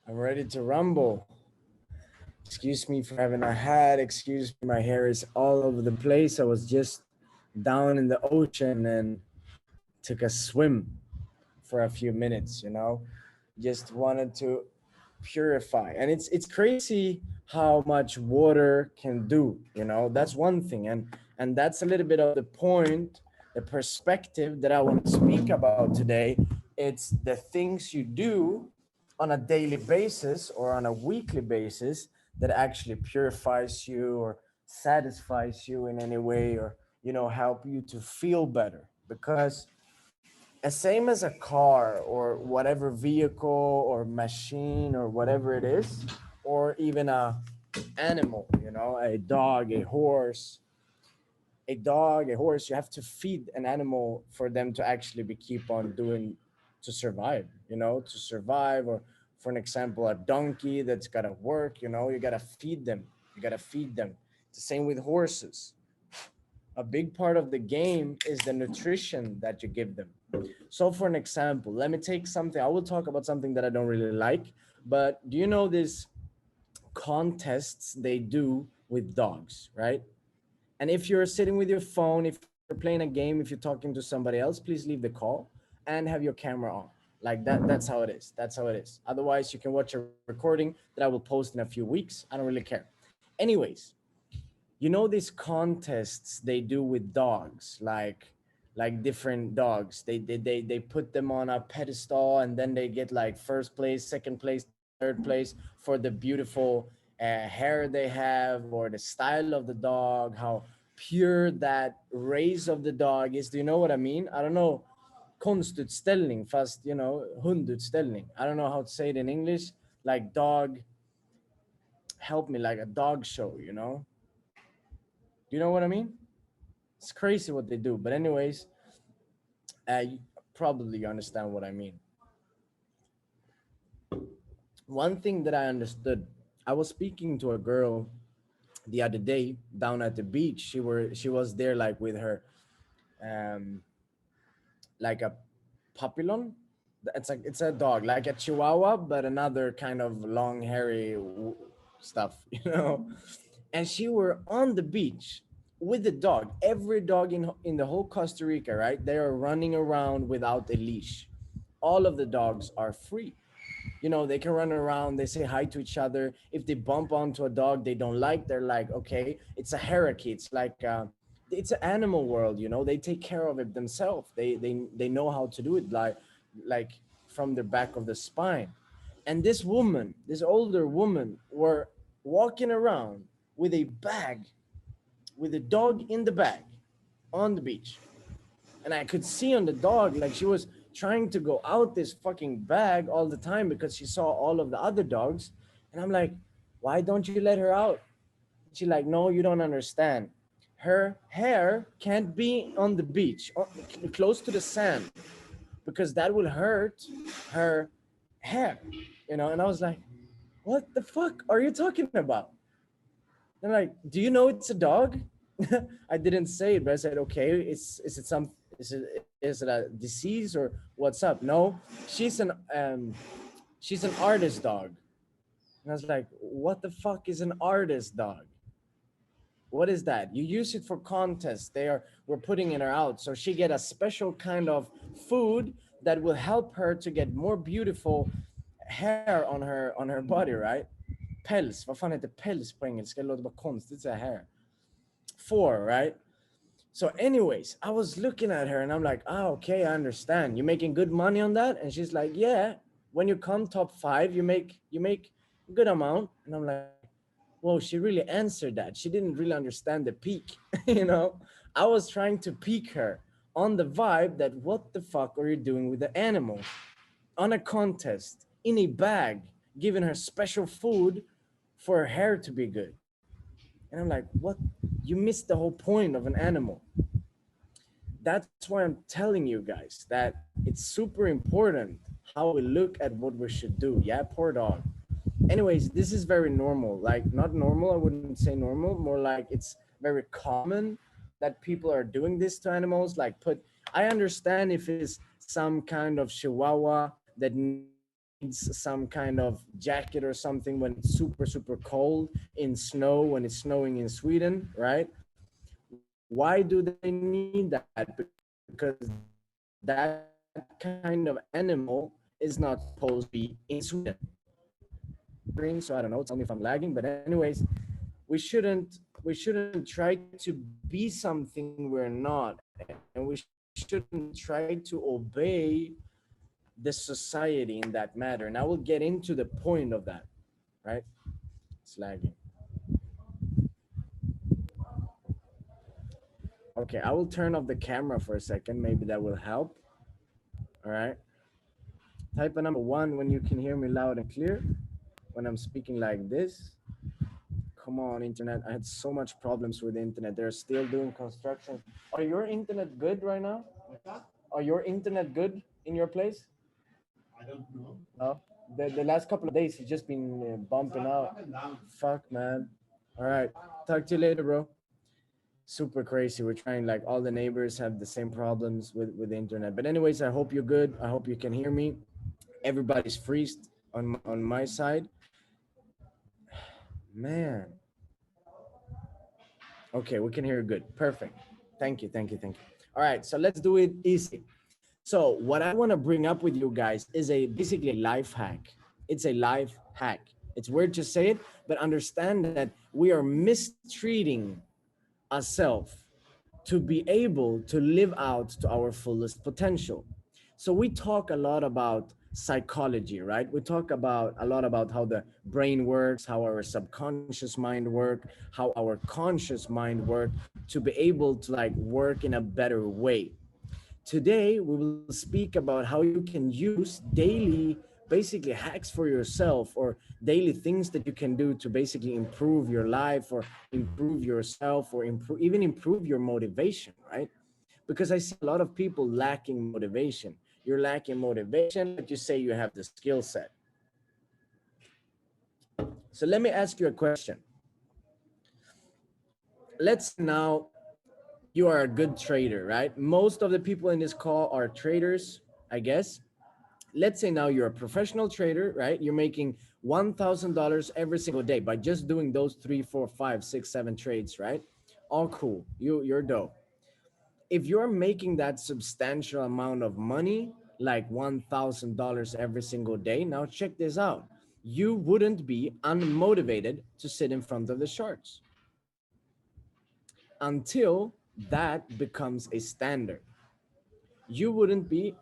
I'm ready to rumble. Excuse me for having a hat. Excuse me, my hair is all over the place. I was just down in the ocean and took a swim for a few minutes, Just wanted to purify. And it's crazy how much water can do. That's one thing. And that's a little bit of the point, the perspective that I want to speak about today. It's the things you do on a daily basis or on a weekly basis that actually purifies you or satisfies you in any way, or help you to feel better. Because as same as a car or whatever vehicle or machine or whatever it is, or even a animal, a dog, a horse, you have to feed an animal for them to actually be keep on doing, to survive, to survive. Or for an example, a donkey that's got to work, you got to feed them. It's the same with horses. A big part of the game is the nutrition that you give them. So for an example, let me take something. I will talk about something that I don't really like, but do you know these contests they do with dogs, right? And if you're sitting with your phone, if you're playing a game, if you're talking to somebody else, please leave the call and have your camera on. Like that's how it is. That's how it is. Otherwise, you can watch a recording that I will post in a few weeks. I don't really care. Anyways, these contests they do with dogs, like different dogs. They put them on a pedestal, and then they get like first place, second place, third place for the beautiful hair they have, or the style of the dog, how pure that race of the dog is. Do you know what I mean? I don't know. Konstutställning, fast hundutställning. I don't know how to say it in English. Like dog, help me, like a dog show. Do you know what I mean? It's crazy what they do. But anyways, you probably understand what I mean. One thing that I understood, I was speaking to a girl the other day down at the beach. She was there like with her um like a papillon. It's a dog, like a chihuahua, but another kind of long hairy stuff, and she were on the beach with the dog. Every dog in the whole Costa Rica, right? They are running around without a leash. All of the dogs are free. They can run around, they say hi to each other. If they bump onto a dog they don't like, they're like, okay, it's a hierarchy. It's an animal world. They take care of it themselves. They know how to do it, like from the back of the spine. And this older woman, were walking around with a bag, with a dog in the bag, on the beach. And I could see on the dog, like she was trying to go out this fucking bag all the time because she saw all of the other dogs. And I'm like, why don't you let her out? She like, no, you don't understand. Her hair can't be on the beach, close to the sand, because that will hurt her hair. And I was like, what the fuck are you talking about? And like, do you know it's a dog? I didn't say it, but I said, okay, is it some is it a disease or what's up? No, she's an um she's an artist dog. And I was like, what the fuck is an artist dog? What is that? You use it for contests. We're putting it out. So she get a special kind of food that will help her to get more beautiful hair on her body, right? Päls, vad fan heter päls på engelska? Det låter bara konstigt att säga hair. For, right? So, anyways, I was looking at her and I'm like, okay, I understand. You making good money on that? And she's like, yeah. When you come top 5, you make a good amount. And I'm like, whoa, she really answered that. She didn't really understand the peak. I was trying to pique her on the vibe that what the fuck are you doing with the animal on a contest in a bag, giving her special food for her hair to be good. And I'm like, what? You missed the whole point of an animal. That's why I'm telling you guys that it's super important how we look at what we should do. Yeah, poor dog. Anyways, this is very normal. Like, not normal, I wouldn't say normal, more like it's very common that people are doing this to animals. Like, I understand if it's some kind of chihuahua that needs needs some kind of jacket or something when it's super, super cold in snow, when it's snowing in Sweden, right? Why do they need that? Because that kind of animal is not supposed to be in Sweden. So I don't know. Tell me if I'm lagging, but anyways, we shouldn't try to be something we're not, and we shouldn't try to obey the society in that matter. And I will get into the point of that, right? It's lagging. Okay, I will turn off the camera for a second. Maybe that will help. All right. Type a number one when you can hear me loud and clear when I'm speaking like this. Come on, internet. I had so much problems with the internet. They're still doing construction. Are your internet good right now? Are your internet good in your place? No. The last couple of days, it's just been bumping out. Fuck, man. All right. Talk to you later, bro. Super crazy. We're trying, like, all the neighbors have the same problems with the internet. But anyways, I hope you're good. I hope you can hear me. Everybody's freezed on my side. Man. Okay, we can hear you good. Perfect. Thank you, thank you, thank you. All right, so let's do it easy. So what I want to bring up with you guys is a basically a life hack. It's a life hack. It's weird to say it, but understand that we are mistreating ourselves to be able to live out to our fullest potential. So we talk a lot about psychology, right? We talk about a lot about how the brain works, how our subconscious mind work, how our conscious mind work to be able to like work in a better way. Today, we will speak about how you can use daily, basically hacks for yourself or daily things that you can do to basically improve your life or improve yourself or improve, even improve your motivation, right? Because I see a lot of people lacking motivation. You're lacking motivation, but you say you have the skill set. So let me ask you a question. Let's say now you are a good trader, right? Most of the people in this call are traders, I guess. Let's say now you're a professional trader, right? You're making $1,000 every single day by just doing those 3, 4, 5, 6, 7 trades, right? All cool. You're dope. If you're making that substantial amount of money, like $1,000 every single day, now check this out. You wouldn't be unmotivated to sit in front of the charts until that becomes a standard. You wouldn't be,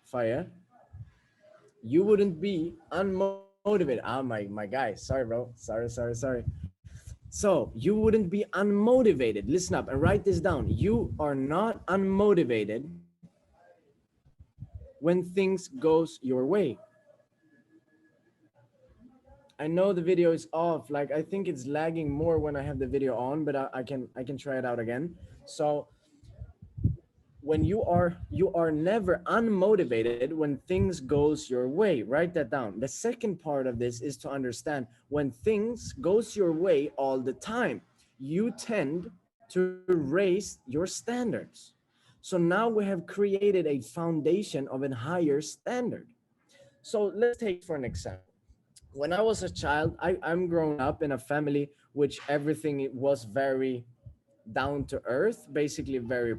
Fire, you wouldn't be unmotivated. Ah, my guy, sorry, bro. Sorry. So you wouldn't be unmotivated. Listen up and write this down. You are not unmotivated when things goes your way. I know the video is off. Like I think it's lagging more when I have the video on, but I can try it out again. So when you are never unmotivated when things goes your way. Write that down. The second part of this is to understand when things goes your way all the time, you tend to raise your standards. So now we have created a foundation of a higher standard. So let's take for an example. When I was a child, I'm grown up in a family which everything was very down to earth, basically very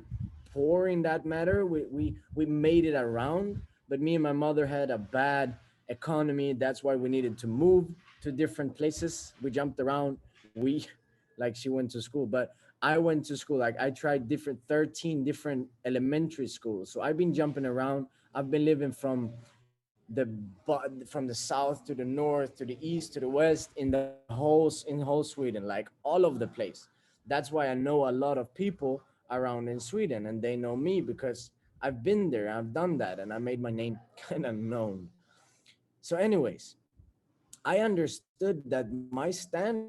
poor in that matter. We made it around, but me and my mother had a bad economy. That's why we needed to move to different places. We jumped around. We like she went to school, but I went to school. Like I tried different 13 different elementary schools. So I've been jumping around. I've been living from the south to the north to the east to the west in whole Sweden, like all over the place. That's why I know a lot of people around in Sweden, and they know me because I've been there, I've done that, and I made my name kind of known. So, anyways, I understood that my standard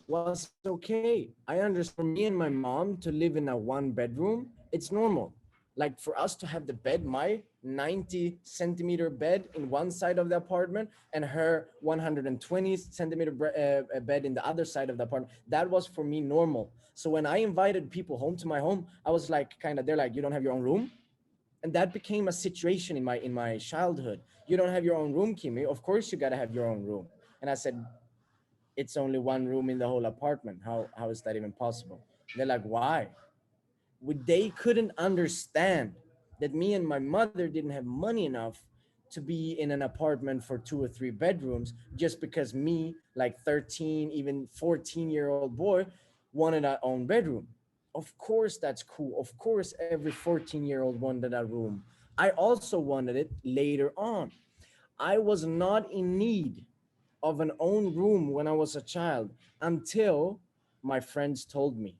was okay. I understood for me and my mom to live in a one bedroom, it's normal. Like for us to have the bed, my 90 centimeter bed in one side of the apartment and her 120 centimeter bed in the other side of the apartment, that was for me normal. So when I invited people home to my home, I was like, kind of, they're like, you don't have your own room? And that became a situation in my childhood. You don't have your own room, Kimi. Of course you got to have your own room. And I said, it's only one room in the whole apartment. How is that even possible? They're like, why? They couldn't understand that me and my mother didn't have money enough to be in an apartment for 2 or 3 bedrooms, just because me, like 13, even 14-year-old boy, wanted our own bedroom. Of course that's cool. Of course every 14-year-old wanted a room. I also wanted it later on. I was not in need of an own room when I was a child until my friends told me.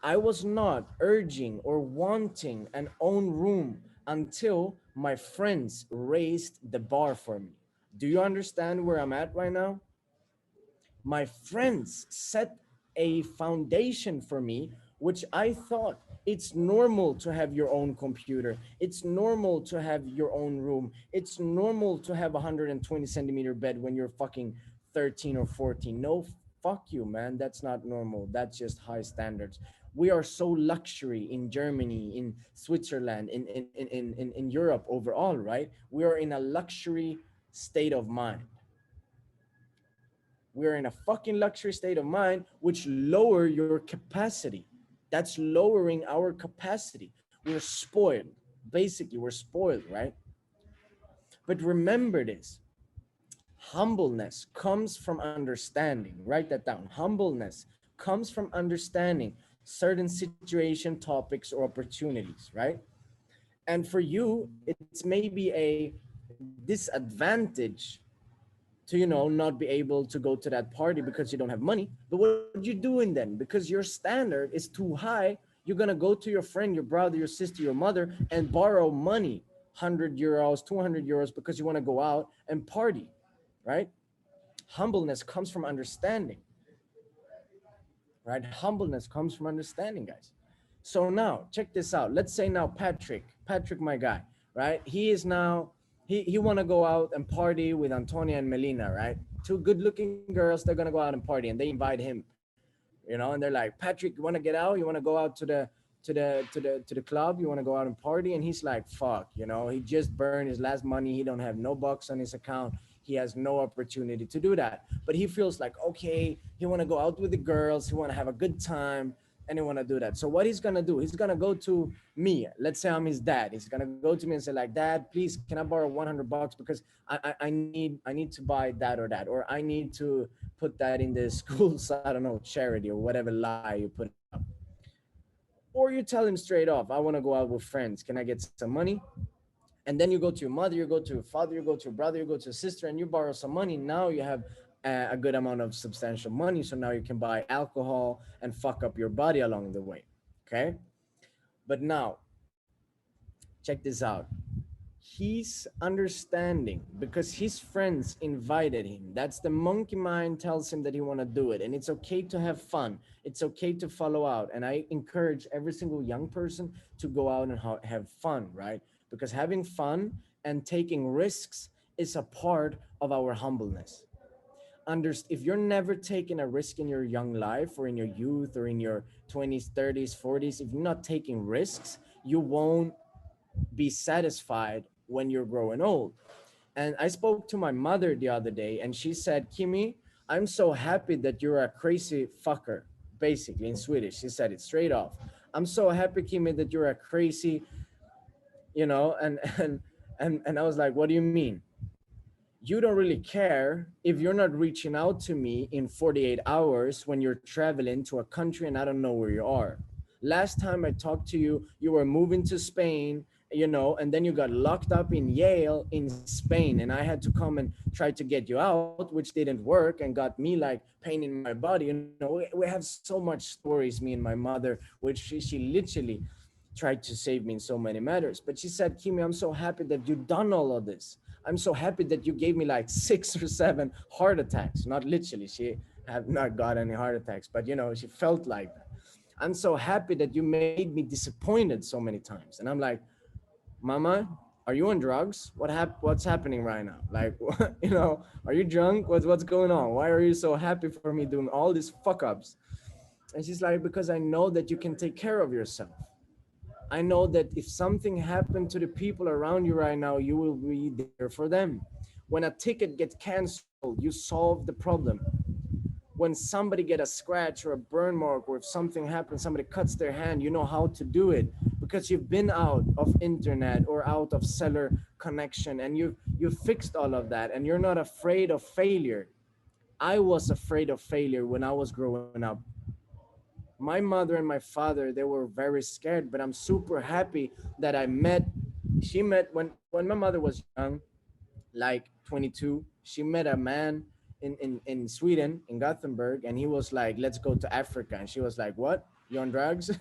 I was not urging or wanting an own room until my friends raised the bar for me. Do you understand where I'm at right now? My friends set a foundation for me, which I thought it's normal to have your own computer. It's normal to have your own room. It's normal to have a 120 centimeter bed when you're fucking 13 or 14. No, fuck you, man. That's not normal. That's just high standards. We are so luxury in Germany, in Switzerland, in Europe overall, right? We are in a luxury state of mind. We're in a fucking luxury state of mind, which lower your capacity. That's lowering our capacity. We're spoiled. Basically, we're spoiled, right? But remember this: humbleness comes from understanding. Write that down. Humbleness comes from understanding certain situation, topics, or opportunities, right? And for you, it's maybe a disadvantage to, not be able to go to that party because you don't have money. But what you doing then? Because your standard is too high, you're gonna go to your friend, your brother, your sister, your mother, and borrow money, 100 euros, 200 euros, because you want to go out and party, right? Humbleness comes from understanding, right? Humbleness comes from understanding, guys. So now check this out. Let's say now Patrick, my guy, right? He is now, he want to go out and party with Antonia and Melina, right? Two good looking girls. They're gonna go out and party, and they invite him, and they're like, Patrick, you want to get out? You want to go out to the club? You want to go out and party? And he's like, fuck, he just burned his last money. He don't have no bucks on his account. He has no opportunity to do that. But he feels like, okay, he want to go out with the girls. He want to have a good time, and he want to do that. So what he's gonna do? He's gonna go to me. Let's say I'm his dad. He's gonna go to me and say like, Dad, please, can I borrow 100 bucks because I need to buy that or that, or I need to put that in the school's, I don't know, charity or whatever lie you put up. Or you tell him straight off, I want to go out with friends. Can I get some money? And then you go to your mother, you go to your father, you go to your brother, you go to your sister, and you borrow some money. Now you have a good amount of substantial money. So now you can buy alcohol and fuck up your body along the way. Okay. But now, check this out. He's understanding because his friends invited him. That's the monkey mind tells him that he want to do it, and it's okay to have fun. It's okay to follow out, and I encourage every single young person to go out and have fun, right? Because having fun and taking risks is a part of our humbleness. If you're never taking a risk in your young life or in your youth or in your 20s, 30s, 40s, if you're not taking risks, you won't be satisfied when you're growing old. And I spoke to my mother the other day, and she said, Kimi, I'm so happy that you're a crazy fucker. Basically, in Swedish, she said it straight off. I'm so happy, Kimi, that you're a crazy, and I was like, what do you mean? You don't really care if you're not reaching out to me in 48 hours when you're traveling to a country and I don't know where you are. Last time I talked to you, you were moving to Spain, and then you got locked up in Yale in Spain, and I had to come and try to get you out, which didn't work and got me like pain in my body. We have so much stories, me and my mother, which she literally tried to save me in so many matters. But she said, Kimi, I'm so happy that you've done all of this. I'm so happy that you gave me like 6 or 7 heart attacks. Not literally, she have not got any heart attacks, but she felt like that. I'm so happy that you made me disappointed so many times. And I'm like, Mama, are you on drugs? What's happening right now? Like, are you drunk? What's going on? Why are you so happy for me doing all these fuck ups? And she's like, because I know that you can take care of yourself. I know that if something happened to the people around you right now, you will be there for them. When a ticket gets canceled, you solve the problem. When somebody get a scratch or a burn mark, or if something happens, somebody cuts their hand, you know how to do it because you've been out of internet or out of cellular connection, and you've fixed all of that, and you're not afraid of failure. I was afraid of failure when I was growing up. My mother and my father, they were very scared, but I'm super happy that I met she met when my mother was young, like 22. She met a man in Sweden, in Gothenburg, and he was like, let's go to Africa. And she was like, what? You on drugs?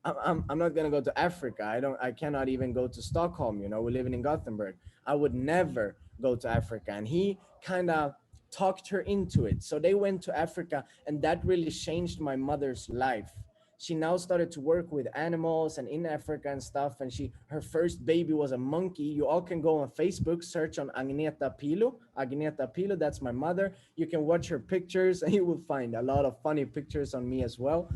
I'm not gonna go to Africa. I cannot even go to Stockholm. We're living in Gothenburg. I would never go to Africa. And he kind of talked her into it. So they went to Africa, and that really changed my mother's life. She now started to work with animals and in Africa and stuff. And her first baby was a monkey. You all can go on Facebook, search on Agneta Pilo. Agneta Pilo, that's my mother. You can watch her pictures, and you will find a lot of funny pictures on me as well.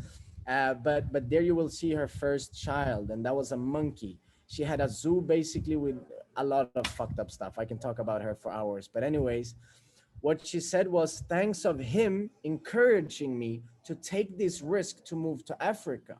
But there you will see her first child, and that was a monkey. She had a zoo basically with a lot of fucked up stuff. I can talk about her for hours. But anyways, what she said was, thanks of him encouraging me to take this risk to move to Africa,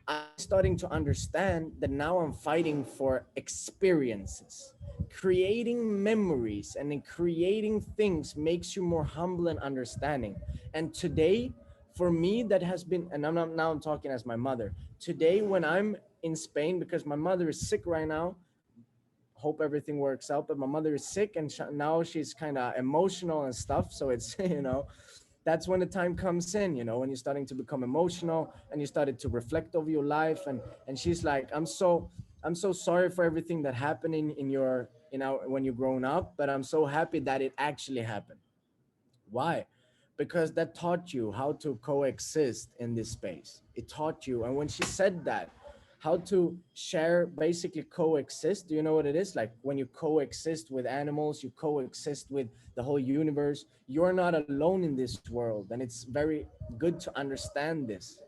I'm starting to understand that now I'm fighting for experiences. Creating memories and then creating things makes you more humble and understanding. And today, for me, that has been, and now I'm talking as my mother. Today, when I'm in Spain, because my mother is sick right now, hope everything works out. But my mother is sick, and now she's kind of emotional and stuff. So it's that's when the time comes in. When you're starting to become emotional and you started to reflect over your life, and she's like, I'm so sorry for everything that happened in your when you're growing up, but I'm so happy that it actually happened. Why? Because that taught you how to coexist in this space. It taught you, and when she said that, how to share, basically coexist. Do you know what it is? Like when you coexist with animals, you coexist with the whole universe. You're not alone in this world, and it's very good to understand this.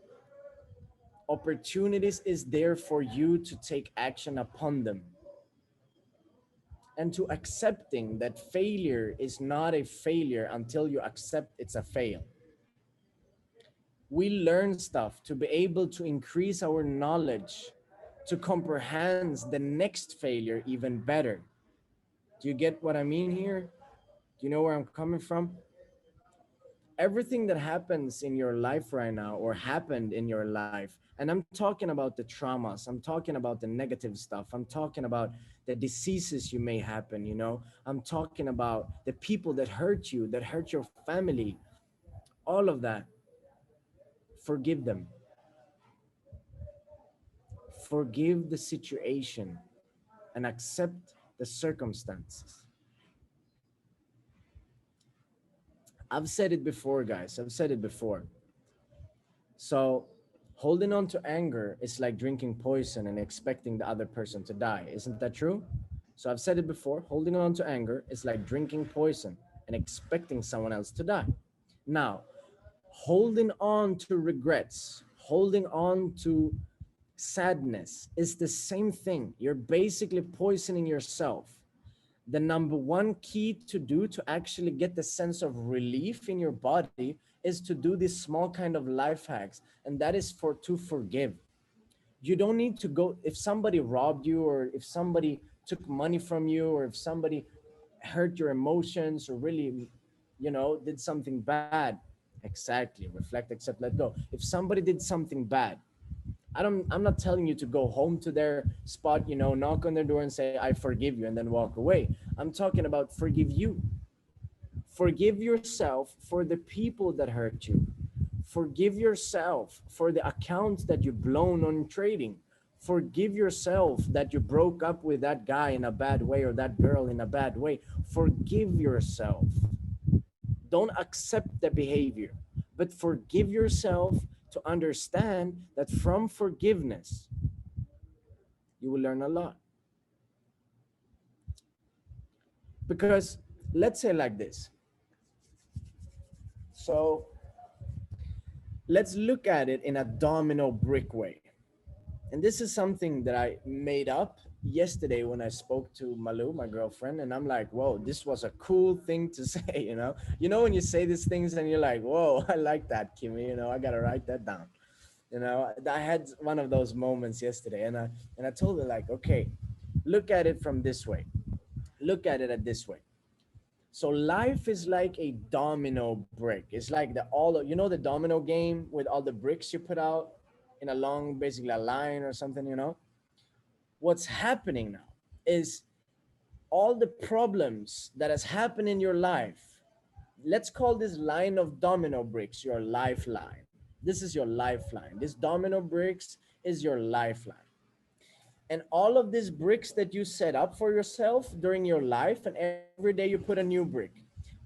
Opportunities is there for you to take action upon them, and to accepting that failure is not a failure until you accept it's a fail. We learn stuff to be able to increase our knowledge, to comprehend the next failure even better. Do you get what I mean here? Do you know where I'm coming from? Everything that happens in your life right now, or happened in your life, and I'm talking about the traumas, I'm talking about the negative stuff, I'm talking about the diseases you may happen, I'm talking about the people that hurt you, that hurt your family, all of that. Forgive them. Forgive the situation and accept the circumstances. I've said it before, guys. I've said it before. So, holding on to anger is like drinking poison and expecting the other person to die. Isn't that true? So, I've said it before. Holding on to anger is like drinking poison and expecting someone else to die. Now, holding on to regrets, holding on to sadness is the same thing. You're basically poisoning yourself. The number one key to do to actually get the sense of relief in your body is to do these small kind of life hacks, and that is to forgive. You don't need to go, if somebody robbed you, or if somebody took money from you, or if somebody hurt your emotions, or really did something bad. Exactly, reflect, accept, let go. If somebody did something bad, I'm not telling you to go home to their spot, knock on their door and say, I forgive you, and then walk away. I'm talking about forgive you. Forgive yourself for the people that hurt you. Forgive yourself for the accounts that you blown on trading. Forgive yourself that you broke up with that guy in a bad way, or that girl in a bad way. Forgive yourself. Don't accept the behavior, but forgive yourself, to understand that from forgiveness, you will learn a lot. Because let's say like this. So let's look at it in a domino brick way. And this is something that I made up yesterday when I spoke to Malu, my girlfriend, and I'm like, whoa, this was a cool thing to say, you know? You know when you say these things and you're like, whoa, I like that, Kimmy, you know, I gotta write that down. You know, I had one of those moments yesterday, and I told her like, okay, look at it from this way. Look at it at this way. So life is like a domino brick. It's like the all you know the domino game with all the bricks you put out in a long, basically a line or something, you know? What's happening now is all the problems that has happened in your life. Let's call this line of domino bricks your lifeline. This is your lifeline. This domino bricks is your lifeline. And all of these bricks that you set up for yourself during your life, and every day you put a new brick,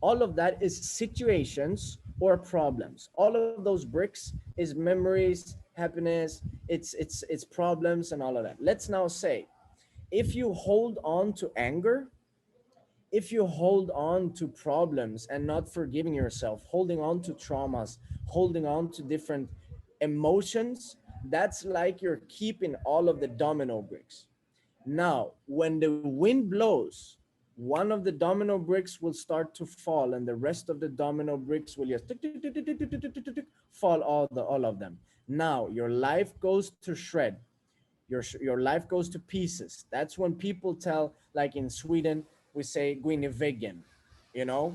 all of that is situations or problems. All of those bricks is memories, happiness, it's problems and all of that. Let's now say, if you hold on to anger, if you hold on to problems and not forgiving yourself, holding on to traumas, holding on to different emotions, that's like you're keeping all of the domino bricks. Now, when the wind blows, one of the domino bricks will start to fall, and the rest of the domino bricks will just fall, all of them. Now, your life goes to shred. Your life goes to pieces. That's when people tell, like in Sweden, we say Guinevegen, you know?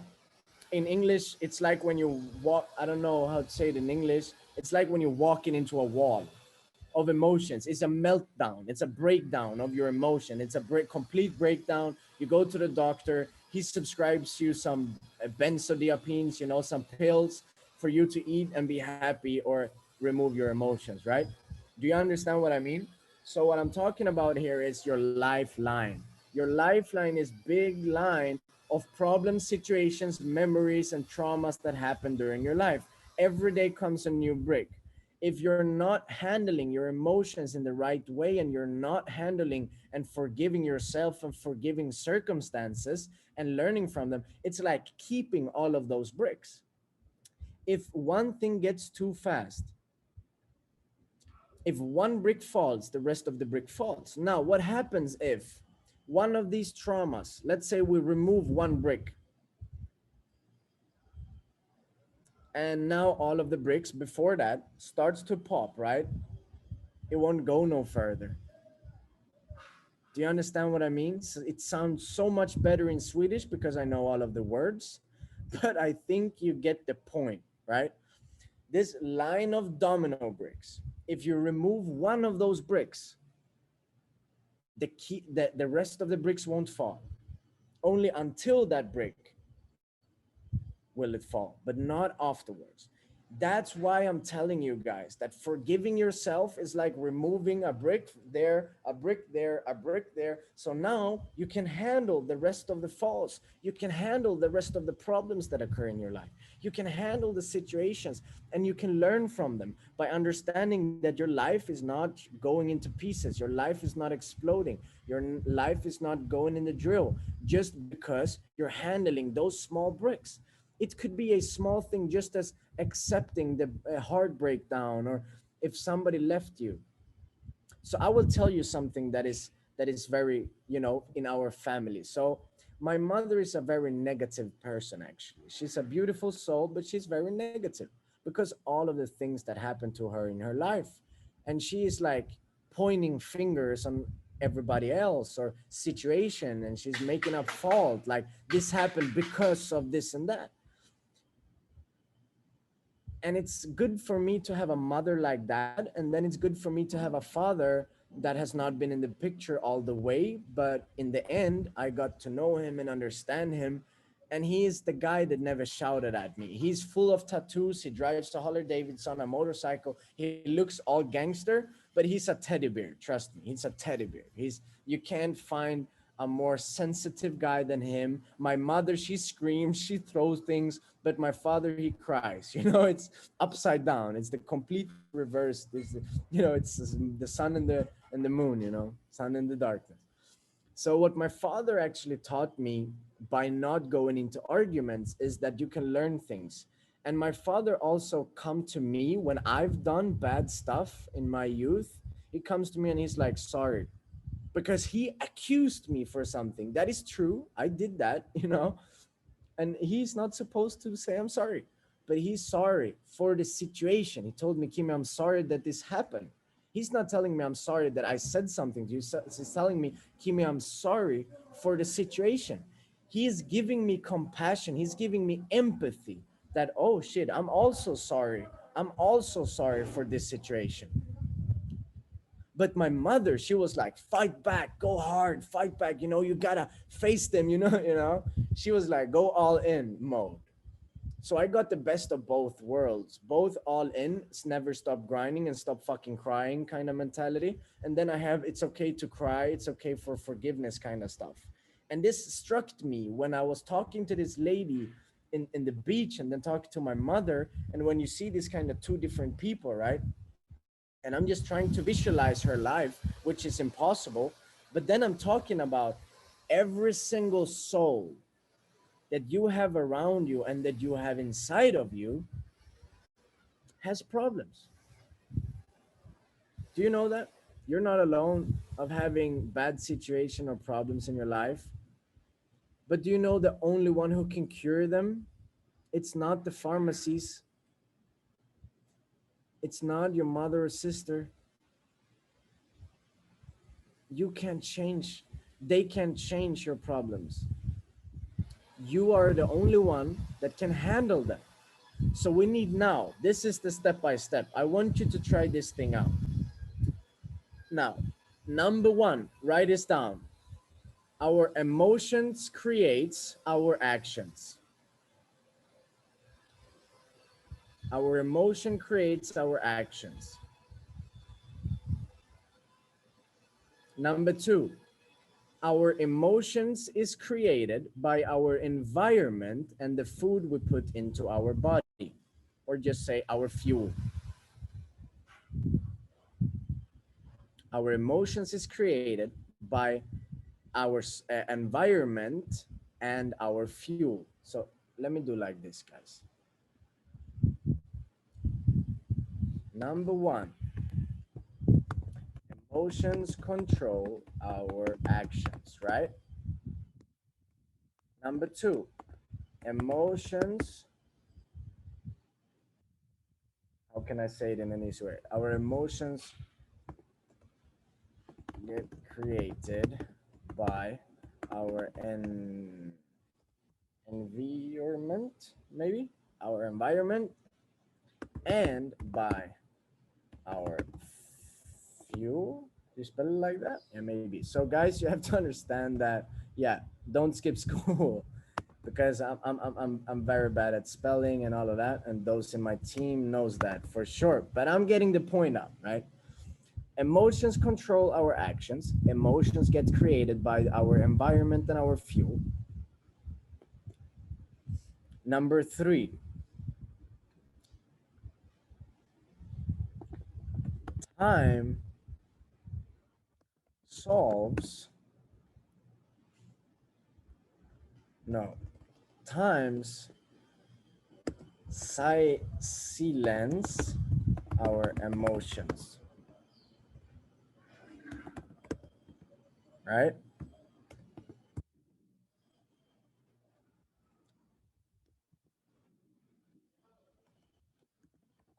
In English, it's like when you walk, I don't know how to say it in English. It's like when you're walking into a wall of emotions. It's a meltdown. It's a breakdown of your emotion. It's a complete breakdown. You go to the doctor. He subscribes you some benzodiazepines, you know, some pills for you to eat and be happy or remove your emotions, right? Do you understand what I mean? So what I'm talking about here is your lifeline. Your lifeline is big line of problems, situations, memories, and traumas that happen during your life. Every day comes a new brick. If you're not handling your emotions in the right way, and you're not handling and forgiving yourself and forgiving circumstances and learning from them, it's like keeping all of those bricks. If one thing gets too fast, if one brick falls, the rest of the brick falls. Now, what happens if one of these traumas, let's say we remove one brick, and now all of the bricks before that starts to pop, right? It won't go no further. Do you understand what I mean? So it sounds so much better in Swedish because I know all of the words, but I think you get the point, right? This line of domino bricks, if you remove one of those bricks, the rest of the bricks won't fall. Only until that brick will it fall, but not afterwards. That's why I'm telling you guys that forgiving yourself is like removing a brick there, a brick there, a brick there. So now you can handle the rest of the falls. You can handle the rest of the problems that occur in your life. You can handle the situations, and you can learn from them by understanding that your life is not going into pieces. Your life is not exploding. Your life is not going in the drill just because you're handling those small bricks. It could be a small thing, just as accepting the heartbreak down, or if somebody left you. So I will tell you something that is very, you know, in our family. So my mother is a very negative person. Actually, she's a beautiful soul, but she's very negative because all of the things that happened to her in her life. And she is like pointing fingers on everybody else or situation, and she's making up fault, like this happened because of this and that. And it's good for me to have a mother like that, and then it's good for me to have a father that has not been in the picture all the way, but in the end I got to know him and understand him. And he is the guy that never shouted at me. He's full of tattoos. He drives a Harley Davidson, a motorcycle. He looks all gangster, but he's a teddy bear. Trust me, he's a teddy bear. You can't find a more sensitive guy than him. My mother, she screams, she throws things, but my father, he cries. You know, it's upside down. It's the complete reverse. It's the sun and the moon. You know, sun and the darkness. So what my father actually taught me by not going into arguments is that you can learn things. And my father also come to me when I've done bad stuff in my youth. He comes to me and he's like, sorry, because he accused me for something. That is true. I did that, and he's not supposed to say I'm sorry, but he's sorry for the situation. He told me, Kimi, I'm sorry that this happened. He's not telling me I'm sorry that I said something to you. He's telling me, Kimi, I'm sorry for the situation. He is giving me compassion. He's giving me empathy that, oh shit, I'm also sorry. I'm also sorry for this situation. But my mother, she was like, fight back, go hard, fight back, you gotta face them, she was like, go all in mode. So I got the best of both worlds, both all in, never stop grinding and stop fucking crying kind of mentality. And then I have, it's okay to cry, it's okay for forgiveness kind of stuff. And this struck me when I was talking to this lady in the beach, and then talking to my mother. And when you see these kind of two different people, right? And I'm just trying to visualize her life, which is impossible. But then I'm talking about every single soul that you have around you and that you have inside of you has problems. Do you know that? You're not alone of having bad situation or problems in your life. But do you know the only one who can cure them? It's not the pharmacies. It's not your mother or sister. You can't change. They can't change your problems. You are the only one that can handle them. So we need now, this is the step by step. I want you to try this thing out. Now, number one, write this down. Our emotions creates our actions. Our emotion creates our actions. Number two, our emotions is created by our environment and the food we put into our body, or just say our fuel. Our emotions is created by our environment and our fuel. So let me do like this, guys. Number one, emotions control our actions, right? Number two, emotions, how can I say it in an easy way? Our emotions get created by our environment, maybe? Our environment, and by our fuel. Do you spell it like that? Yeah, maybe. So guys, you have to understand that, yeah, don't skip school because I'm very bad at spelling and all of that, and those in my team knows that for sure. But I'm getting the point out, right? Emotions control our actions. Emotions get created by our environment and our fuel. Number three, time solves, no, times silence our emotions, right?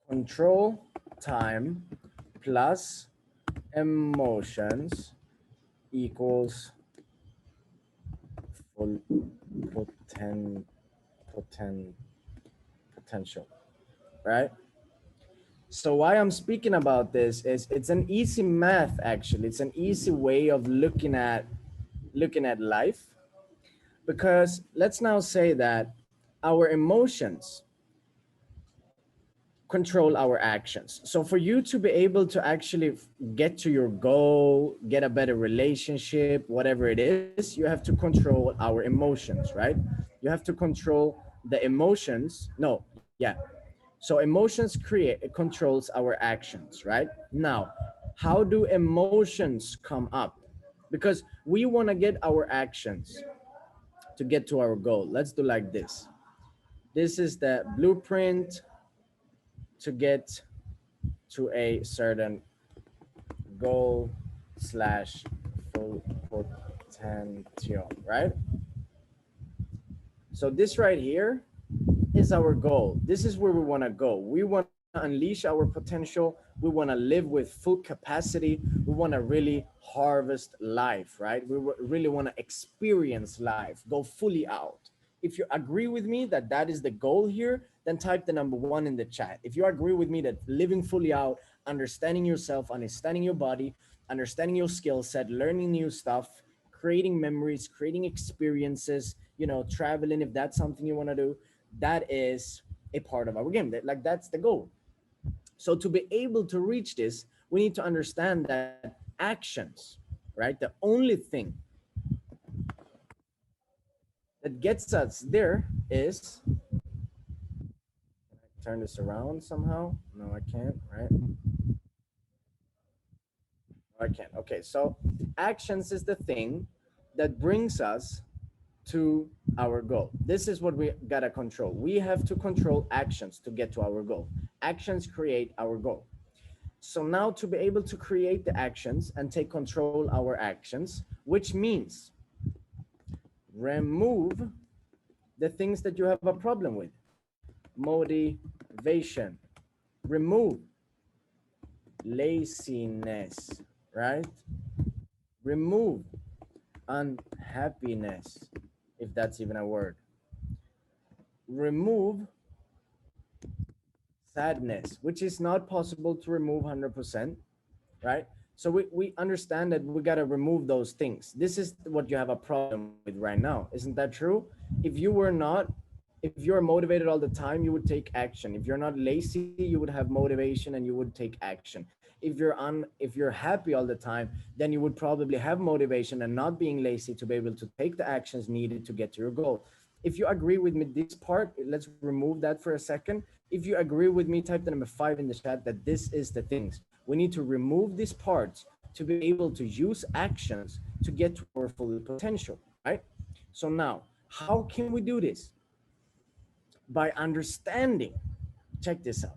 Control time plus emotions equals full poten, poten, potential, right? So why I'm speaking about this is it's an easy math actually. It's an easy way of looking at life, because let's now say that our emotions control our actions. So for you to be able to actually get to your goal, get a better relationship, whatever it is, you have to control our emotions, right? You have to control the emotions. No, yeah. So emotions controls our actions, right? Now, how do emotions come up? Because we want to get our actions to get to our goal. Let's do like this. This is the blueprint to get to a certain goal slash full potential, right? So this right here is our goal. This is where we want to go. We want to unleash our potential. We want to live with full capacity. We want to really harvest life, right? We really want to experience life, go fully out. If you agree with me that that is the goal here, then type the number one in the chat. If you agree with me that living fully out, understanding yourself, understanding your body, understanding your skill set, learning new stuff, creating memories, creating experiences, traveling, if that's something you want to do, that is a part of our game. Like that's the goal. So to be able to reach this, we need to understand that actions, right? The only thing that gets us there is, turn this around somehow. No, I can't, right? I can't. Okay, so actions is the thing that brings us to our goal. This is what we gotta control. We have to control actions to get to our goal. Actions create our goal. So now to be able to create the actions and take control our actions, which means remove the things that you have a problem with. Motivation. Remove laziness, right? Remove unhappiness, if that's even a word. Remove sadness, which is not possible to remove 100%, right? So we understand that we got to remove those things. This is what you have a problem with right now. Isn't that true? If you were not, if you're motivated all the time, you would take action. If you're not lazy, you would have motivation and you would take action. If you're happy all the time, then you would probably have motivation and not being lazy to be able to take the actions needed to get to your goal. If you agree with me this part, let's remove that for a second. If you agree with me, type the number 5 in the chat that this is the things. We need to remove these parts to be able to use actions to get to our full potential, right? So now, how can we do this? By understanding, check this out,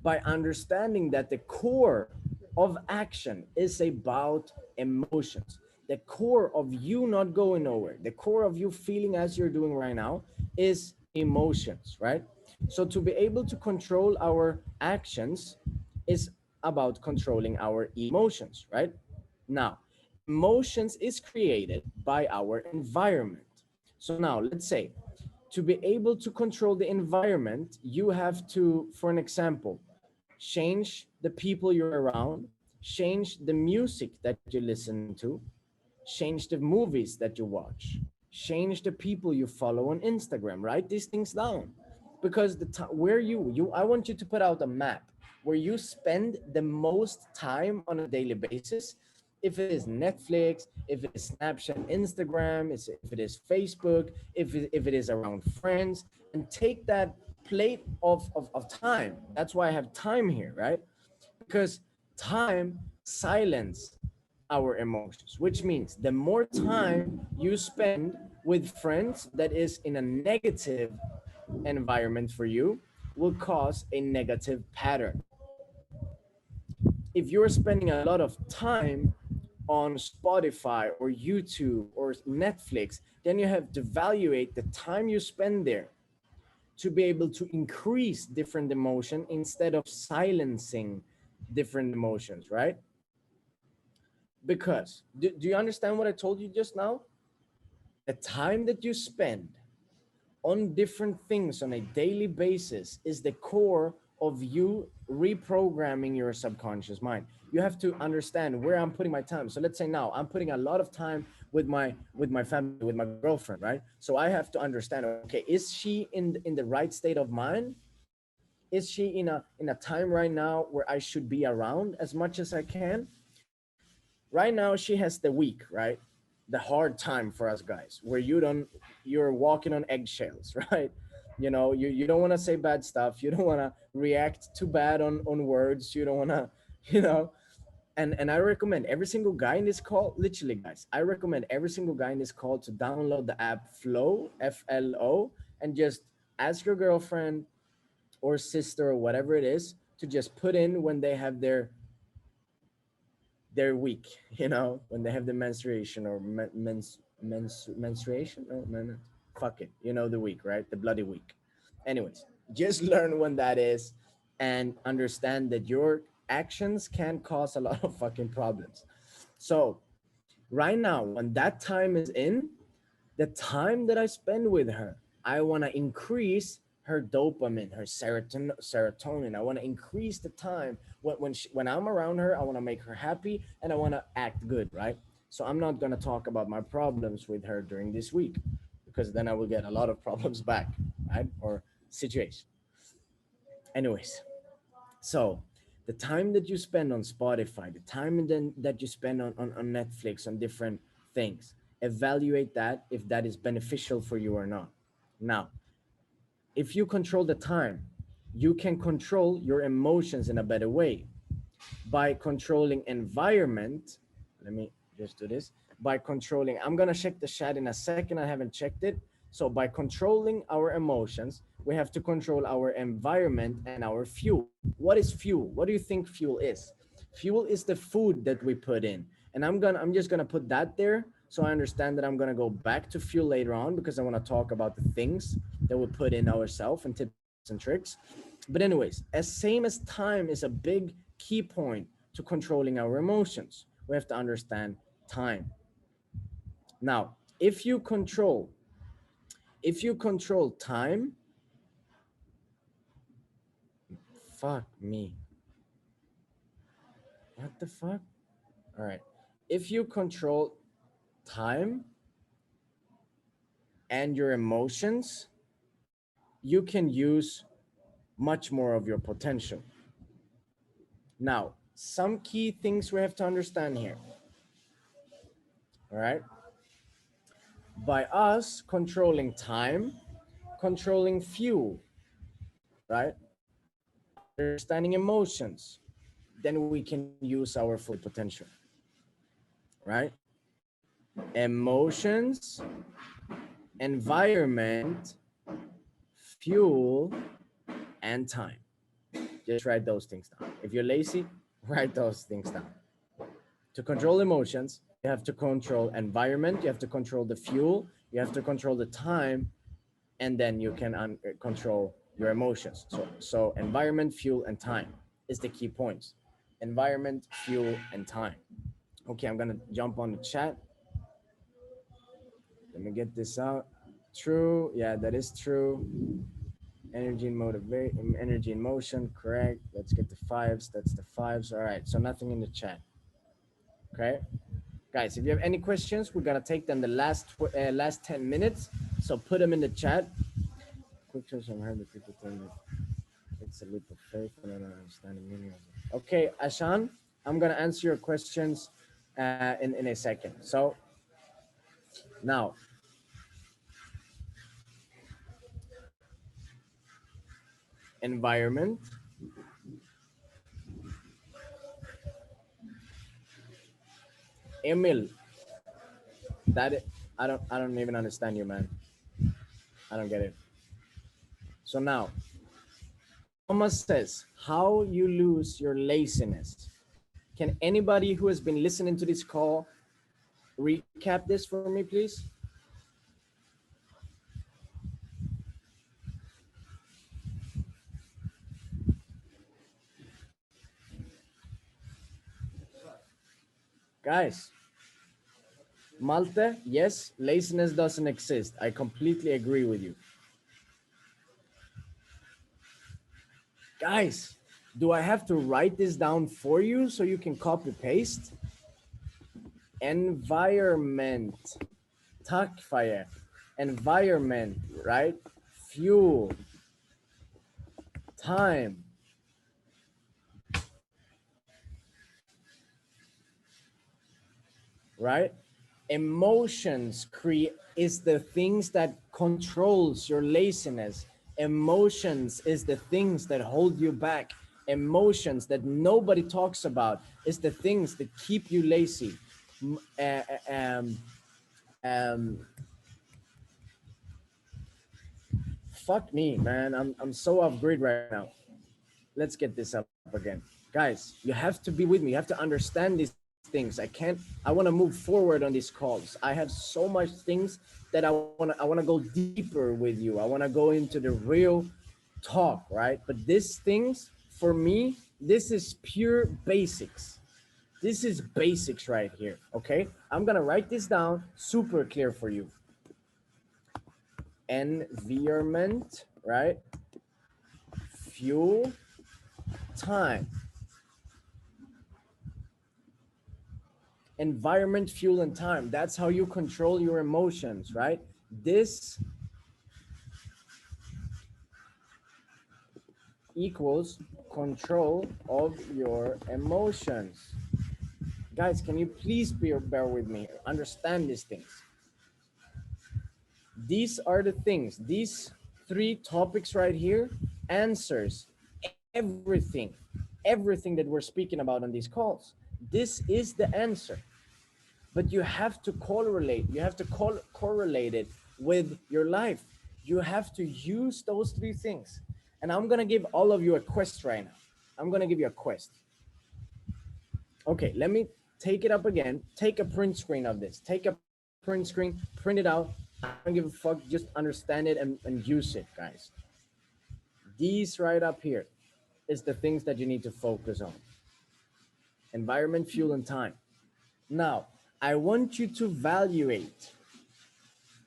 by understanding that the core of action is about emotions. The core of you not going nowhere, the core of you feeling as you're doing right now is emotions, right? So to be able to control our actions is about controlling our emotions, right? Now, emotions is created by our environment. So now let's say to be able to control the environment, you have to, for an example, change the people you're around, change the music that you listen to, change the movies that you watch, change the people you follow on Instagram. Write these things down, because where you I want you to put out a map where you spend the most time on a daily basis. If it is Netflix, if it is Snapchat, Instagram, if it is Facebook, if it is around friends, and take that plate of time. That's why I have time here, right? Because time silence our emotions, which means the more time you spend with friends that is in a negative environment for you will cause a negative pattern. If you're spending a lot of time on Spotify or YouTube or Netflix, then you have to evaluate the time you spend there to be able to increase different emotion instead of silencing different emotions, right? Because do you understand what I told you just now? The time that you spend on different things on a daily basis is the core of you reprogramming your subconscious mind. You have to understand where I'm putting my time. So let's say now I'm putting a lot of time with my family, with my girlfriend, right? So I have to understand, okay, is she in the right state of mind? Is she in a time right now where I should be around as much as I can? Right now she has the week, right? The hard time for us guys, where you're walking on eggshells, right? You don't want to say bad stuff, you don't want to react too bad on words, you don't want to, you know and I recommend every single guy in this call, literally guys, I recommend every single guy in this call to download the app Flow, FLO, and just ask your girlfriend or sister or whatever it is to just put in when they have their their week, you know, when they have the menstruation or menstruation. No, man, fuck it. You know the week, right? The bloody week. Anyways, just learn when that is, and understand that your actions can cause a lot of fucking problems. So right now, when that time is in, the time that I spend with her, I want to increase her dopamine, her serotonin. I want to increase the time when I'm around her. I want to make her happy and I want to act good, right? So I'm not going to talk about my problems with her during this week because then I will get a lot of problems back, right? Or situation. Anyways, so the time that you spend on Spotify, the time then that you spend on Netflix, on different things, evaluate that if that is beneficial for you or not. Now, if you control the time, you can control your emotions in a better way by controlling environment. Let me just do this. By controlling, I'm gonna check the chat in a second. I haven't checked it. So by controlling our emotions, we have to control our environment and our fuel. What is fuel? What do you think fuel is? Fuel is the food that we put in. And I'm just gonna put that there so I understand that I'm gonna go back to fuel later on because I want to talk about the things that we put in ourselves and tips and tricks. But anyways, as same as time is a big key point to controlling our emotions, we have to understand time. Now, if you control time, fuck me. What the fuck? All right. If you control time and your emotions, you can use much more of your potential. Now, some key things we have to understand here. All right. By us controlling time, controlling fuel, right? Understanding emotions, then we can use our full potential, right? Emotions, environment, fuel, and time. Just write those things down. If you're lazy, write those things down. To control emotions, you have to control environment, you have to control the fuel, you have to control the time, and then you can control your emotions. So environment, fuel, and time is the key points. Environment, fuel, and time. Okay, I'm gonna jump on the chat. Let me get this out. True, yeah, that is true. Energy and motivate, energy and motion, correct. Let's get the fives. That's the fives. All right, so nothing in the chat. Okay, guys, if you have any questions, we're gonna take them the last 10 minutes. So put them in the chat. Quick choice. I've heard that people tell me it's a leap of faith and I don't understand the meaning of it. Okay, Ashan, I'm gonna answer your questions in a second. So now, environment, Emil. I don't even understand you, man. I don't get it. So now, Thomas says, how you lose your laziness. Can anybody who has been listening to this call recap this for me, please? Guys, Malte, yes, laziness doesn't exist. I completely agree with you. Guys, do I have to write this down for you so you can copy paste? Environment, Takfire, environment, right? Fuel, time, right? Emotions create is the things that controls your laziness. Emotions is the things that hold you back. Emotions that nobody talks about is the things that keep you lazy. Uh, um, um, Fuck me, man. I'm so off grid right now. Let's get this up again. Guys, you have to be with me. You have to understand these things. things. I want to move forward on these calls. I have so much things that I want to go deeper with you. I want to go into the real talk, right? But these things for me, this is pure basics. This is basics right here, okay? I'm going to write this down super clear for you. Environment, right? Fuel, time. Environment, fuel, and time. That's how you control your emotions, right? This equals control of your emotions. Guys, can you please bear with me? Understand these things. These are the things, these three topics right here answers everything, everything that we're speaking about on these calls. This is the answer. But you have to correlate it with your life. You have to use those three things. And I'm going to give all of you a quest right now. I'm going to give you a quest. Okay, let me take it up again. Take a print screen of this. Take a print screen, print it out. I don't give a fuck. Just understand it and use it, guys. These right up here is the things that you need to focus on. Environment, fuel, and time. Now, I want you to evaluate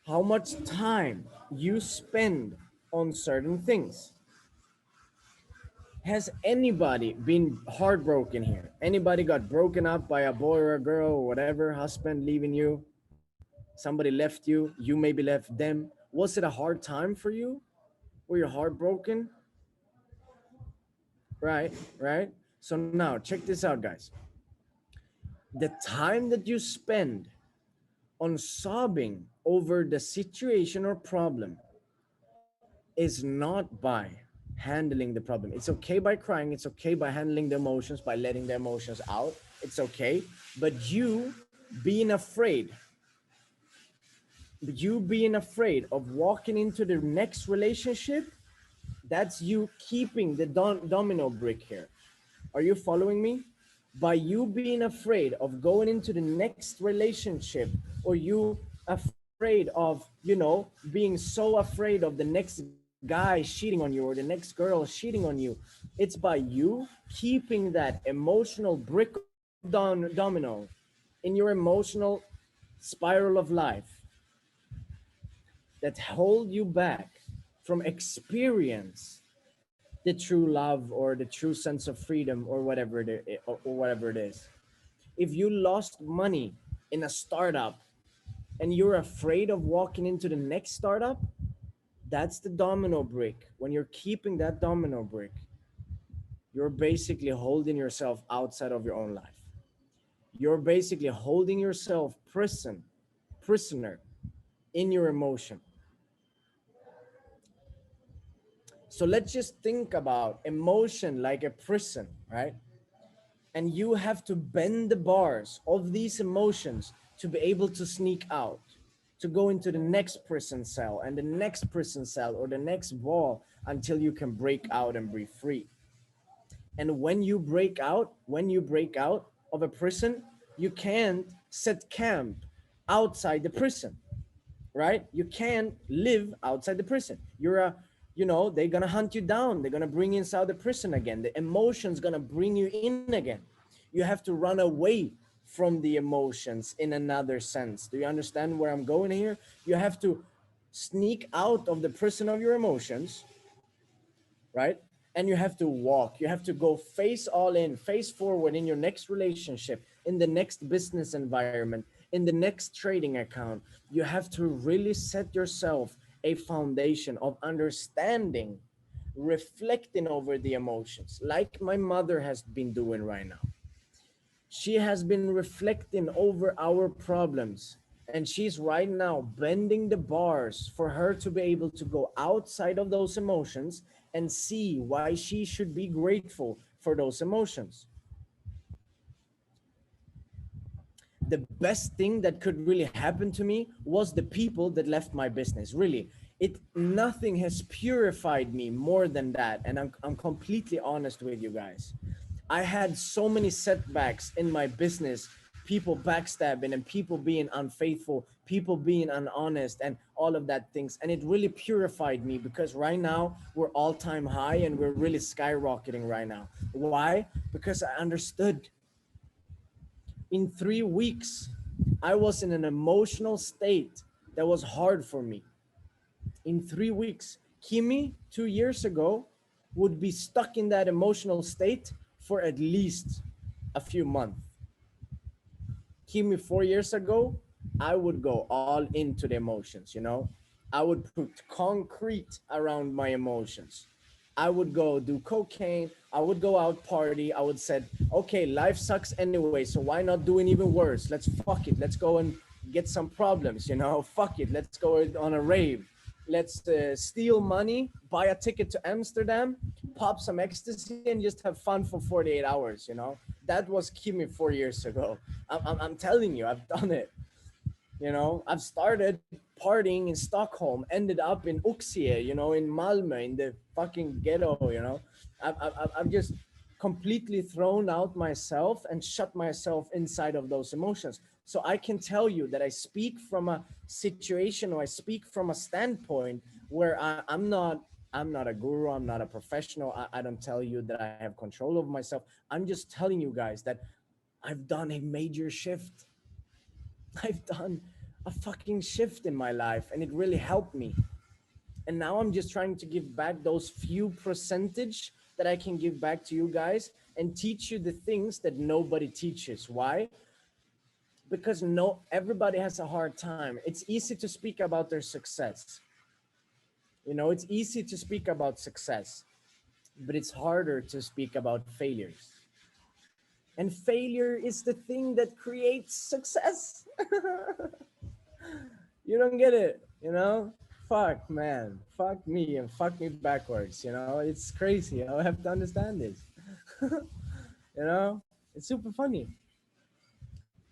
how much time you spend on certain things. Has anybody been heartbroken here? Anybody got broken up by a boy or a girl or whatever, husband leaving you, somebody left you maybe left them? Was it a hard time for you? Were you heartbroken? Right, right. So now check this out, guys. The time that you spend on sobbing over the situation or problem is not by handling the problem. It's okay by crying. It's okay by handling the emotions, by letting the emotions out. It's okay. But you being afraid of walking into the next relationship, that's you keeping the domino brick here. Are you following me? By you being afraid of going into the next relationship, or you afraid of, being so afraid of the next guy cheating on you or the next girl cheating on you, it's by you keeping that emotional brick of domino in your emotional spiral of life that hold you back from experience the true love or the true sense of freedom or whatever it is. If you lost money in a startup and you're afraid of walking into the next startup, that's the domino brick. When you're keeping that domino brick, you're basically holding yourself outside of your own life. You're basically holding yourself prisoner in your emotion. So let's just think about emotion like a prison, right? And you have to bend the bars of these emotions to be able to sneak out, to go into the next prison cell and the next prison cell or the next wall until you can break out and be free. And when you break out of a prison, you can't set camp outside the prison, right? You can't live outside the prison. They're gonna hunt you down. They're gonna bring you inside the prison again. The emotion's gonna bring you in again. You have to run away from the emotions in another sense. Do you understand where I'm going here? You have to sneak out of the prison of your emotions, right? And you have to walk. You have to go face all in, face forward in your next relationship, in the next business environment, in the next trading account. You have to really set yourself a foundation of understanding, reflecting over the emotions, like my mother has been doing right now. She has been reflecting over our problems, and she's right now bending the bars for her to be able to go outside of those emotions and see why she should be grateful for those emotions. The best thing that could really happen to me was the people that left my business. Really, nothing has purified me more than that, and I'm completely honest with you guys. I had so many setbacks in my business. people backstabbing and people being unfaithful, people being unhonest, and all of that things. And it really purified me because right now we're all time high and we're really skyrocketing right now. Why? Because I understood. In 3 weeks, I was in an emotional state that was hard for me. In 3 weeks, Kimi 2 years ago would be stuck in that emotional state for at least a few months. Kimi 4 years ago, I would go all into the emotions, you know? I would put concrete around my emotions. I would go do cocaine. I would go out party. I would say, okay, life sucks anyway, so why not do it even worse? Let's fuck it. Let's go and get some problems, you know? Fuck it. Let's go on a rave. Let's steal money, buy a ticket to Amsterdam, pop some ecstasy, and just have fun for 48 hours, you know? That was Kimi 4 years ago. I'm telling you, I've done it. You know, I've started partying in Stockholm, ended up in Uxie, you know, in Malmö, in the fucking ghetto, you know. I've just completely thrown out myself and shut myself inside of those emotions. So I can tell you that I speak from a situation, or I speak from a standpoint where I'm not a guru, I'm not a professional. I don't tell you that I have control over myself. I'm just telling you guys that I've done a major shift. I've done a fucking shift in my life and it really helped me. And now I'm just trying to give back those few percentage that I can give back to you guys and teach you the things that nobody teaches. Why? Because no, everybody has a hard time. It's easy to speak about their success. You know, it's easy to speak about success, but it's harder to speak about failures. And failure is the thing that creates success. You don't get it, you know? Fuck, man. Fuck me and fuck me backwards, you know? It's crazy. I have to understand this. You know? It's super funny.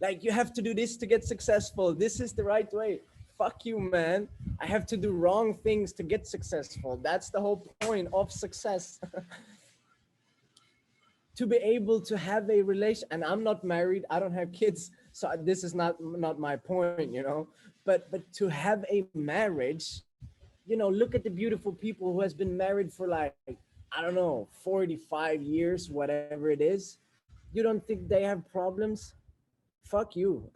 Like, you have to do this to get successful. This is the right way. Fuck you, man. I have to do wrong things to get successful. That's the whole point of success. To be able to have a relation, and I'm not married, I don't have kids, so this is not my point, you know. But to have a marriage, you know, look at the beautiful people who has been married for like, I don't know, 45 years, whatever it is. You don't think they have problems? Fuck you.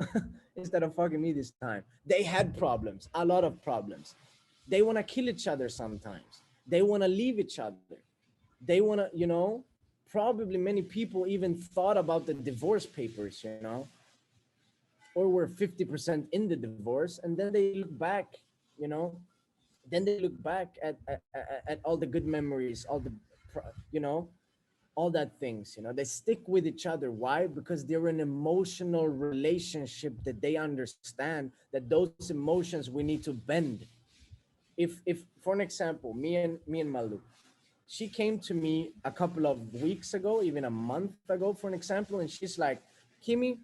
Instead of fucking me this time, they had problems, a lot of problems. They want to kill each other sometimes. They want to leave each other. They want to, you know, probably many people even thought about the divorce papers, you know, or were 50% in the divorce, and then they look back, you know, then they look back at all the good memories, all the, you know, all that things, you know, they stick with each other. Why? Because they're an emotional relationship that they understand that those emotions we need to bend. If for an example, me and Malu, she came to me a couple of weeks ago, even a month ago, for an example, and she's like, Kimmy,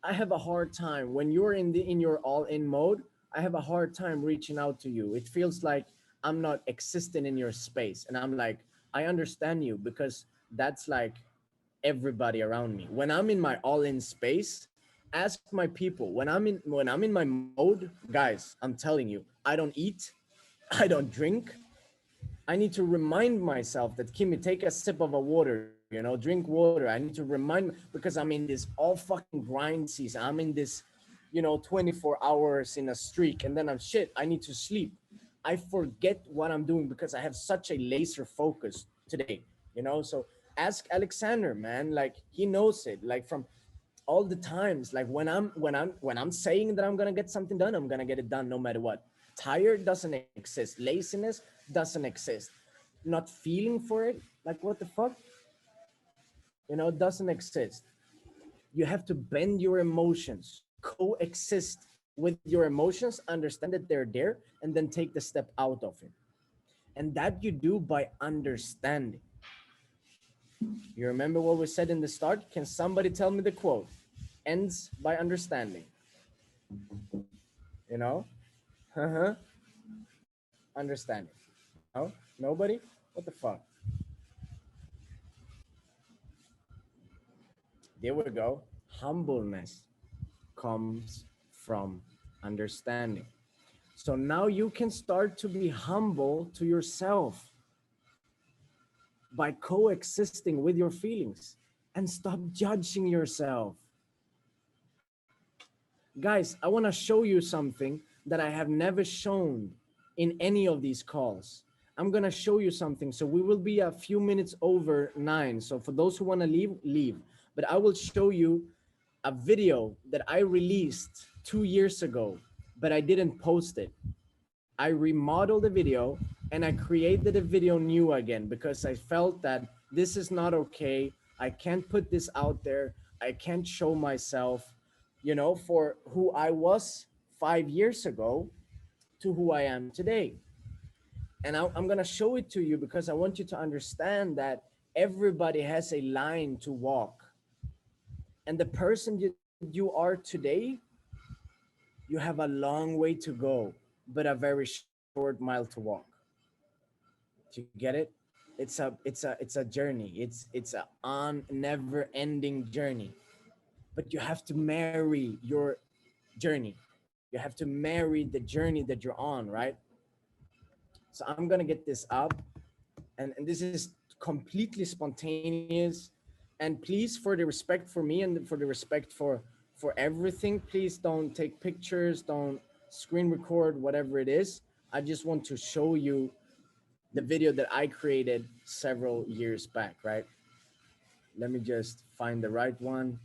I have a hard time when you're in your all in mode. I have a hard time reaching out to you. It feels like I'm not existing in your space. And I'm like, I understand you because that's like everybody around me. When I'm in my all in space, ask my people. When I'm in my mode, guys, I'm telling you, I don't eat, I don't drink, I need to remind myself that Kimmy, take a sip of a water, you know, drink water. I need to remind because I'm in this all fucking grind season. I'm in this, you know, 24 hours in a streak, and then I'm shit. I need to sleep. I forget what I'm doing because I have such a laser focus today, you know. So ask Alexander, man. Like he knows it. Like from all the times, like when I'm saying that I'm gonna get something done, I'm gonna get it done no matter what. Tired doesn't exist. Laziness doesn't exist. Not feeling for it, like what the fuck, you know, doesn't exist. You have to bend your emotions, coexist with your emotions, understand that they're there, and then take the step out of it. And that you do by understanding. You remember what we said in the start? Can somebody tell me the quote? Ends by understanding. You know? Uh-huh. Understanding. No? Nobody? What the fuck? There we go. Humbleness. comes from understanding. So now you can start to be humble to yourself by coexisting with your feelings and stop judging yourself. Guys, I want to show you something that I have never shown in any of these calls. I'm going to show you something. So we will be a few minutes over 9. So for those who want to leave, leave. But I will show you a video that I released 2 years ago, but I didn't post it. I remodeled the video and I created a video new again because I felt that this is not okay. I can't put this out there. I can't show myself, for who I was 5 years ago to who I am today. And I'm going to show it to you because I want you to understand that everybody has a line to walk. And the person you are today, you have a long way to go, but a very short mile to walk. Do you get it? It's a journey. It's a never ending journey. But you have to marry your journey. You have to marry the journey that you're on, right? So I'm gonna get this up, and this is completely spontaneous. And please, for the respect for me and for the respect for everything, please don't take pictures, don't screen record, whatever it is. I just want to show you the video that I created several years back, right? Let me just find the right one.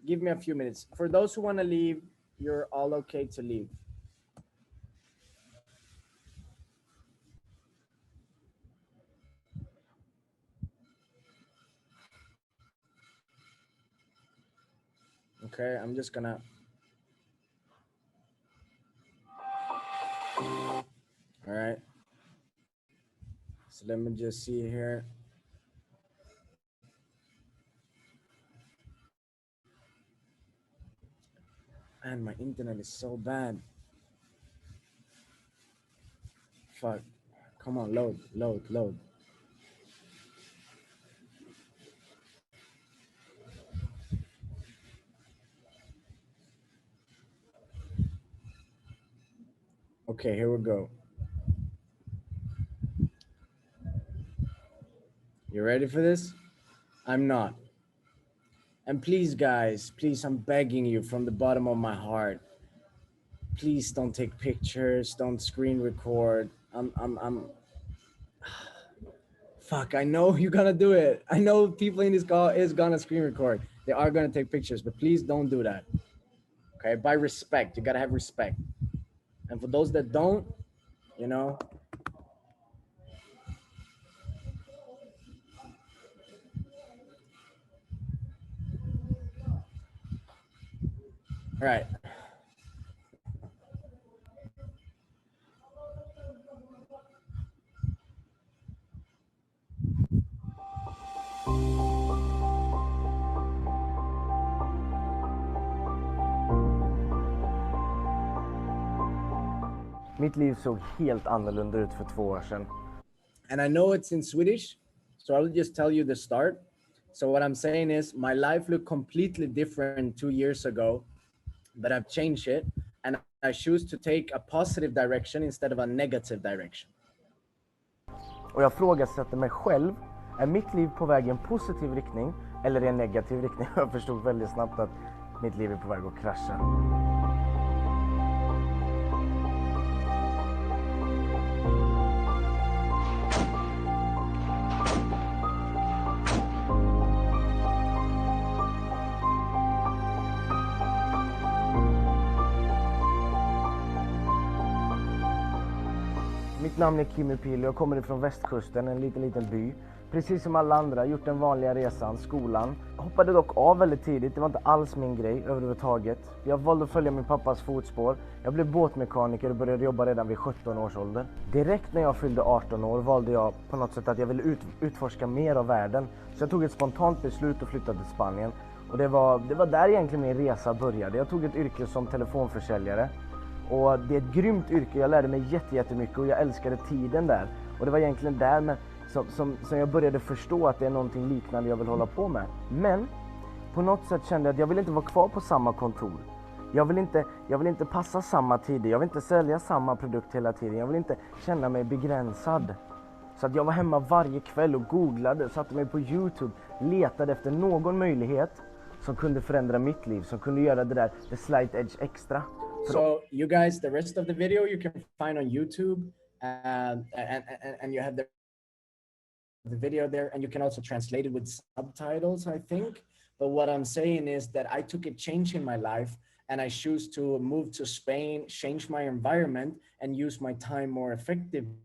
Give me a few minutes. For those who want to leave, you're all okay to leave. Okay, I'm just gonna. All right. So let me just see here. Man, my internet is so bad. Fuck. Come on, load. Okay, here we go. You ready for this? I'm not. And please, guys, please, I'm begging you from the bottom of my heart. Please don't take pictures, don't screen record. I'm fuck, I know you're gonna do it. I know people in this call is gonna screen record. They are gonna take pictures, but please don't do that. Okay, by respect, you gotta have respect. And for those that don't, all right. Mitt liv såg helt annorlunda ut för 2 år sedan. And I know it's in Swedish, so I'll just tell you the start. So what I'm saying is my life looked completely different 2 years ago, but I've changed it and I choose to take a positive direction instead of a negative direction. Och jag frågasätter mig själv, är mitt liv på väg i en positiv riktning eller i en negativ riktning? Jag förstod väldigt snabbt att mitt liv är på väg att krascha. Mitt namn är Kimmy Pill och jag kommer ifrån västkusten, en liten by. Precis som alla andra, gjort den vanliga resan, skolan. Hoppade dock av väldigt tidigt, det var inte alls min grej överhuvudtaget. Jag valde att följa min pappas fotspår. Jag blev båtmekaniker och började jobba redan vid 17 års ålder. Direkt när jag fyllde 18 år valde jag på något sätt att jag ville utforska mer av världen. Så jag tog ett spontant beslut och flyttade till Spanien. Och det var där egentligen min resa började. Jag tog ett yrke som telefonförsäljare. Och det är ett grymt yrke, jag lärde mig jättemycket och jag älskade tiden där. Och det var egentligen där som jag började förstå att det är någonting liknande jag vill hålla på med. Men på något sätt kände jag att jag vill inte vara kvar på samma kontor. Jag vill inte passa samma tider, jag vill inte sälja samma produkt hela tiden, jag vill inte känna mig begränsad. Så att jag var hemma varje kväll och googlade, satte mig på YouTube, letade efter någon möjlighet som kunde förändra mitt liv, som kunde göra det där, the slight edge extra. So you guys, the rest of the video you can find on YouTube, and you have the video there, and you can also translate it with subtitles, I think. But what I'm saying is that I took a change in my life, and I choose to move to Spain, change my environment, and use my time more effectively.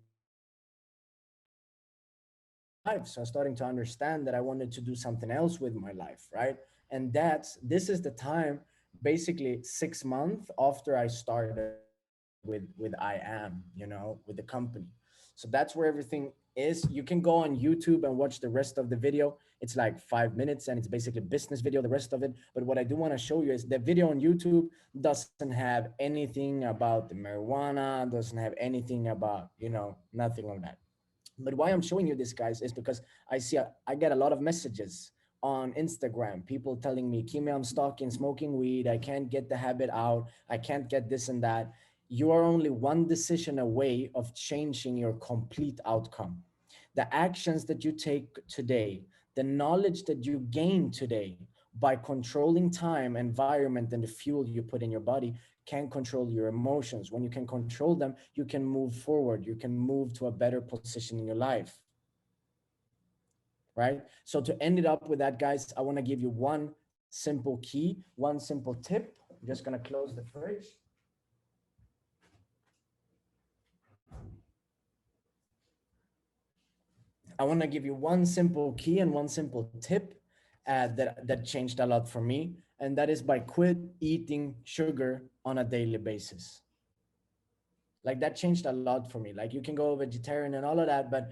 So I'm starting to understand that I wanted to do something else with my life, right? And this is the time, basically 6 months after I started with I am, with the company. So that's where everything is. You can go on YouTube and watch the rest of the video. It's like 5 minutes, and it's basically business video, the rest of it. But what I do want to show you is the video on YouTube doesn't have anything about the marijuana, doesn't have anything about, nothing like that. But why I'm showing you this, guys, is because I get a lot of messages on Instagram, people telling me, Kimi, I'm stuck in smoking weed, I can't get the habit out, I can't get this and that. You are only one decision away of changing your complete outcome. The actions that you take today, the knowledge that you gain today by controlling time, environment, and the fuel you put in your body can control your emotions. When you can control them, you can move forward, you can move to a better position in your life, right? So to end it up with that, guys, I want to give you one simple key, one simple tip. I'm just going to close the fridge. I want to give you one simple key and one simple tip that changed a lot for me, and that is by quit eating sugar on a daily basis. Like that changed a lot for me. Like you can go vegetarian and all of that, but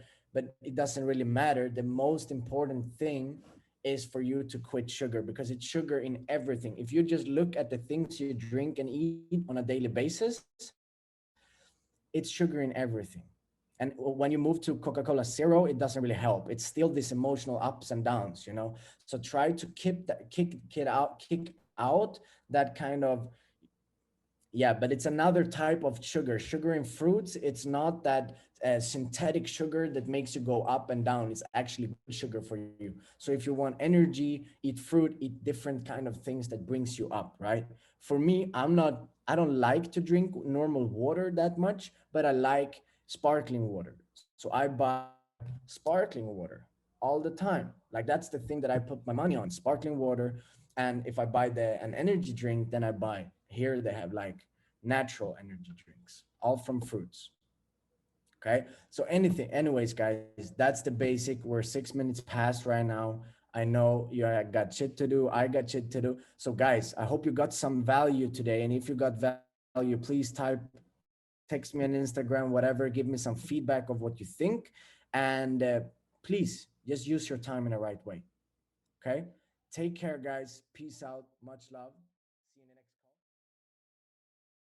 it doesn't really matter. The most important thing is for you to quit sugar, because it's sugar in everything. If you just look at the things you drink and eat on a daily basis, it's sugar in everything. And when you move to Coca-Cola Zero, it doesn't really help. It's still this emotional ups and downs. So try to kick out that kind of, yeah, but it's another type of sugar in fruits. It's not that synthetic sugar that makes you go up and down. It's actually good sugar for you. So if you want energy, eat fruit, eat different kind of things that brings you up, right? For me, I don't like to drink normal water that much, but I like sparkling water. So I buy sparkling water all the time. Like that's the thing that I put my money on, sparkling water. And if I buy an energy drink, then I buy, here they have like natural energy drinks, all from fruits. Okay. So anyways, guys, that's the basic. We're 6 minutes past right now. I know you got shit to do. I got shit to do. So guys, I hope you got some value today. And if you got value, please text me on Instagram, whatever, give me some feedback of what you think. And please just use your time in the right way. Okay. Take care, guys. Peace out. Much love.